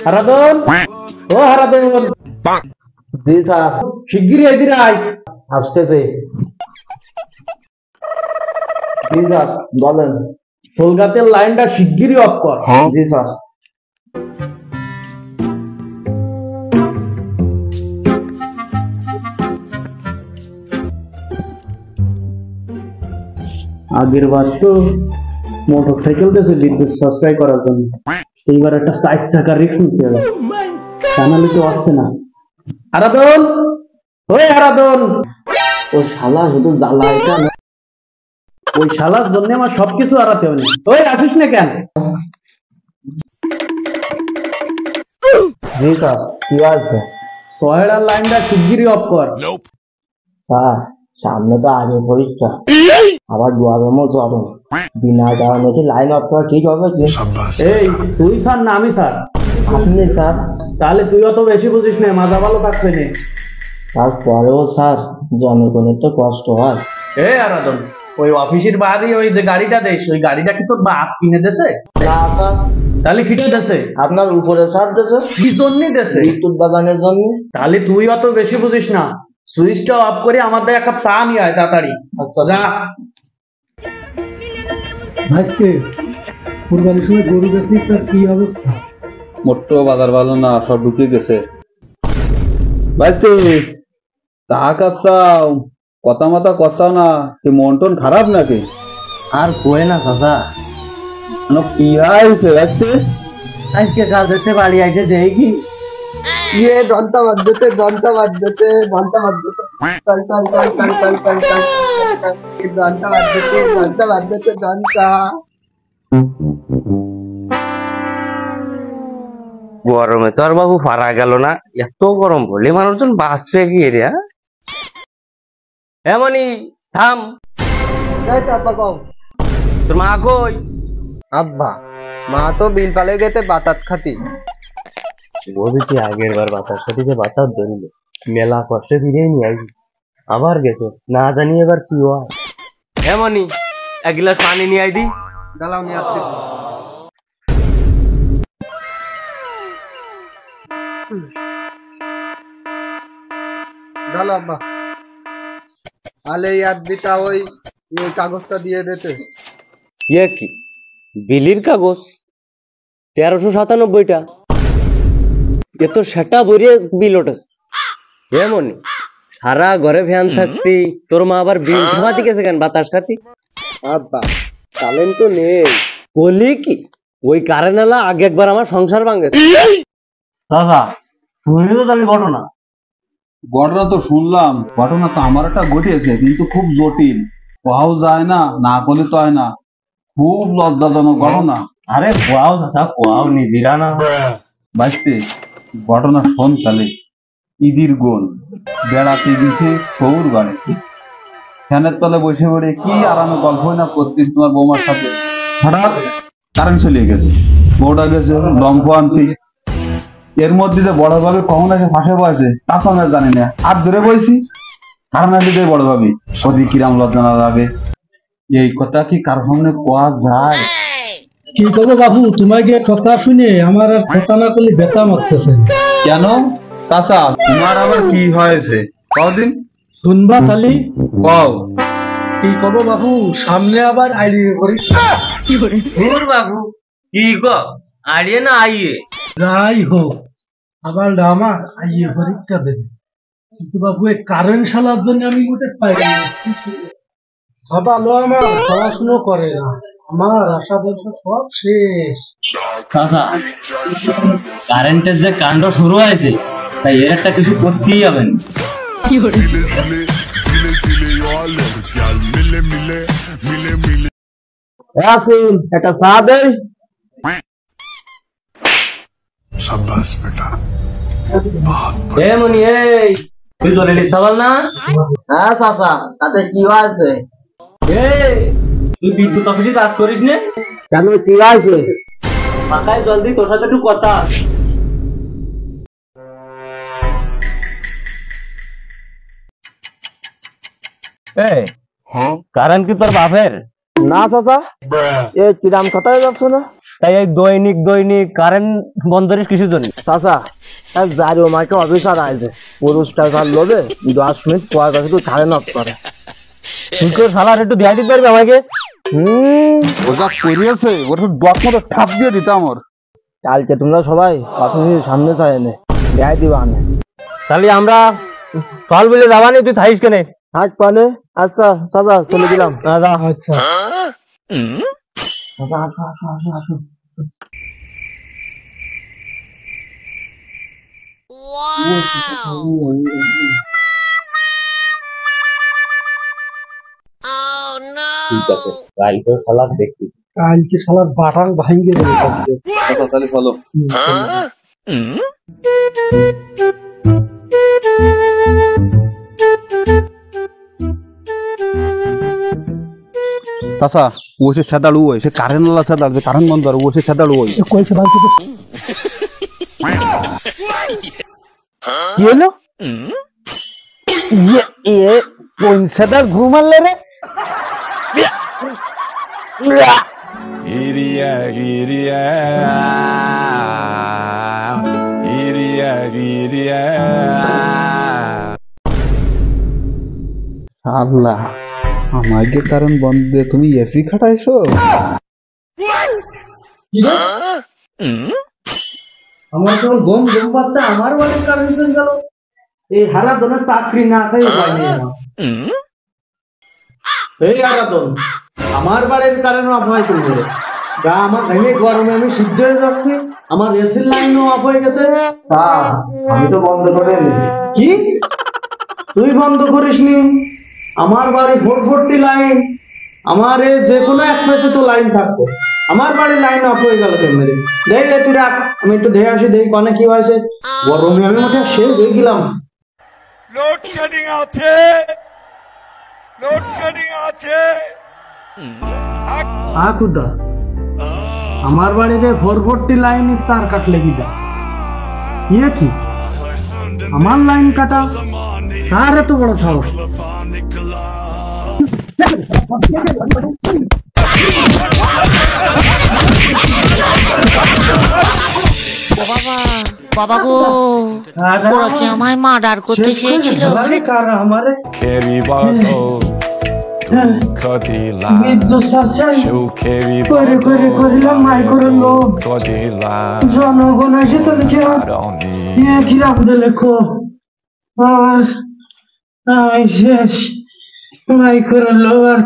হারাদন, ও হারাদন। জি sir, শিগগিরই এদিকে আয়। আসতেছে। জি স্যার, বলেন। কলকাতার লাইনটা শিগগিরই অফ কর। জি স্যার। আগের বার তো মোটরসাইকেল দিয়েছে বিদ্যুৎ সাশ্রয় করার জন্য, এইবার একটা 4 চাকার রিস্ক নিতে হবে, তা নাহলে তো আসছে না। হারাদন, ওই হারাদন। ও শালা শুধু জ্বালা, এটা না, ওই শালার জন্য আমার সবকিছু হারাতে হবে। ওই আসিস না কেন? জি স্যার, কি আছে? সহেড়ার লাইনটা শিগগিরই অফ কর। স্যার, সামনে তো আগে পরীক্ষা, আবার দুয়ারমও চলে, বিনা কারণে কি লাইন অফ করা ঠিক হবে কি? এই তুই স্যার না আমি স্যার? আপনি স্যার। তাহলে তুই অত বেশি বুঝিস না, মাজা ভালো থাকছে না। তারপরেও স্যার, জনগণের তো কষ্ট হয়। এই আরাধন, ওই অফিসের বাড়ি ওই যে গাড়িটা দেশ, ওই গাড়িটা কি তোর বাপ কিনে দেছে? না স্যার। তাহলে কিনে দেছে? আপনার উপরে স্যার দেছে। কি জন্য দেছে? বিদ্যুৎ বাজানোর জন্য। তাহলে তুই অত বেশি বুঝিস না, সুইচটা অফ করে আমাদের এক কাপ চা নিয়ে আয় তাড়াতাড়ি। আচ্ছা যা। ভাইস্তে, কুরবানির সময় গরু বেচলি, তার কি অবস্থা? মোট্টো বাজার ভালো না, সব ঢুকে গেছে। ভাইস্তে, চা কাচ্চাও, কথা মাথা কচ্ছাও না, মন টন খারাপ নাকি? আর কয়ে না চাচা, কি হয়েছে ভাইস্তে? আজকে কাল দেখতে বাড়ি আইছে দেখি ये डंटा मत देते डंटा मत देते डंटा मत देते चल चल चल चल चल चल चल डंटा मत देते डंटा मत देते डंटा। গরমে তো আর বাবু পারা গেল না, এত গরম বলে মানুষজন বাঁচবে কি রে? এমনই থাম। আব্বা কও। তোর মা কই? আব্বা মা তো বিল পালে গেতে বাতাত খাতি। বলছি আগের বার বাতাস সাথে যে বাতাস ধরল, মেলা কষ্টে ফিরে নিয়ে আসি, আবার গেছে না জানি এবার কি হয়। এমনই এক গ্লাস পানি নিয়ে আই দি। দাঁড়াও নিয়ে আসছি। দাঁড়াও আব্বা, আলে ইয়াদ দিতা ওই কাগজটা দিয়ে দিতে। ইয়ে কি বিলির কাগজ? 1397টা, এ তো সেটা বইয়ে বিল ওঠেছে। এমনই সারা ঘরে ফ্যান থাকতি, তোর মা আবার বিল খাওয়াতে গেছে কেন বাতাস খাতি? আব্বা কারেন্ট তো নেই। বলি কি ওই কারেন্ট আলা আগে একবার আমার সংসার ভাঙেছে। দাদা শুনি তো তাহলে ঘটনা। ঘটনা তো শুনলাম, ঘটনা তো আমার একটা ঘটেছে, কিন্তু খুব জটিল, কোয়াও যায় না, না করলে তো হয় না, খুব লজ্জাজনক ঘটনা। আরে কোয়াও চাচা, কোয়াও নিদিরা না। বাঁচতে ঘটনা শোন তাহলে। ঈদির গোল বেড়াতে গেছে সৌর বাড়ি, ফ্যানের তলে বসে পড়ে কি আরামে গল্প না করতিস তোমার বৌমার সাথে, হঠাৎ কারেন্ট চলে গেছে। বউটা গেছে লম্ফ আনতে, এর মধ্যে যে বড় ভাবে কখন আছে ফাঁসে বসে তা তো আমরা জানি না, আর ধরে বইছি কারণ দিতে বড় ভাবি ওদি কিরাম লজ্জা না লাগে। এই কথা কি কারোর সামনে কোয়া যায়? কি করবো বাবু, তোমার গিয়ে কথা শুনে আমার আর কথা না করলে ব্যথা মারতেছে। কেন চাচা, তোমার আবার কি হয়েছে কদিন শুনবা তালি? কও। কি করবো বাবু, সামনে আবার আইডিয়ে পরীক্ষা। বাবু কি আড়িয়ে না আইয়ে যাই হোক, আবার আমার আইয়ে পরীক্ষা দেবে, কিন্তু বাবু এই কারেন্ট শালার জন্য আমি মোটে পাই না। সব আলো আমার পড়াশুনো করে না, আমার আশা ভরসা সব শেষ। চাচা কারেন্টের যে কাণ্ড শুরু হয়েছে, তাই এর একটা কিছু করতেই হবে। একটা চা দেয়। এমনই এই তুই চলে এলি সবাল না? হ্যাঁ চাচা, তাতে কি হয়েছে? এই তুই বিদ্যুৎ অফিসে কাজ করিস নে কেন, কি হয়েছে? মাথায় জলদি তোর সাথে একটু কথা। এই কারেন্ট কি তোর বাপের? না চাচা, এ কিরাম কথাই যাচ্ছে না। তাই এই দৈনিক দৈনিক কারেন্ট বন্ধ করিস কিছুর জন্য? চাচা, জারি মাকে অফিসার আছে, পুরুষটা তার লোভে 10 মিনিট পর কাছে তুই কারেন্ট অফ করে। তুই করে শালার একটু দেয়া দিতে পারবি আমাকে? ওটা করিয়েছে, ওটা ডট মতো ঠাপ দিয়ে দিতে আমার। কালকে তোমরা সবাই 5 মিনিট সামনে চাই এনে দেখাই দিবা আনে। তাহলে আমরা চল বলে যাবানি, তুই থাইস কেনে? হাট পানে। আচ্ছা চাচা, চলে দিলাম। যা। আচ্ছা চাচা, আসো আসো আসো আসো। ঠিক আছে, কালকে শালার দেখবি। কালকে শালার বাটাং ভাঙ্গে দেবে কালকে। আচ্ছা তাহলে চলো। চাচা, ও সে সাদাড়ু হয়, সে কারেন্ট ওয়ালা সাদাড়, যে কারেন্ট বন্ধ আর ও সে সাদাড়ু হয়। কইছে ভাই কিছু কি হলো? কোন সেটার ঘুম মারলে রে? আল্লাহ, আমাকে কারেন্ট বন্ধ দিয়ে তুমি এসি খাটাইছো? আমার তো গম গম পাচ্ছে, আমার বাড়ির কারেন্ট চলে গেল। এই হারা দোনের চাকরি না খাই উপায় নেই আমার। এই আরাদন, আমার বাড়ির কারেন্ট অফ হয়ে চলবে। গা আমার ভেঙে গরমে আমি সিদ্ধ হয়ে যাচ্ছি, আমার এসির লাইনও অফ হয়ে গেছে। আমি তো বন্ধ করে কি? তুই বন্ধ করিসনি? আমার বাড়ি 440 লাইন, আমার যে কোনো এক পেতে তো লাইন থাকতো। আমার বাড়ির লাইন অফ হয়ে গেল কেমন? দেখ তুই রাখ, আমি একটু দেখে আসি, দেখি কনে কি হয়েছে। গরমে আমি মোটে শেষ হয়ে গেলাম। লোডশেডিং আছে, লোডশেডিং আছে। খুদা, আমার বাড়িতে 440 লাইন তার কাটলে কি দা? ইয়ে কি আমার লাইন কাটা? কার এত বড় সাহস? বাবা গো, ওরা কি আমায় মার্ডার করতে চেয়েছিল? আমারে জনগণ এসে তো কিরাম দিলে খো শেষ মাই করে লো আর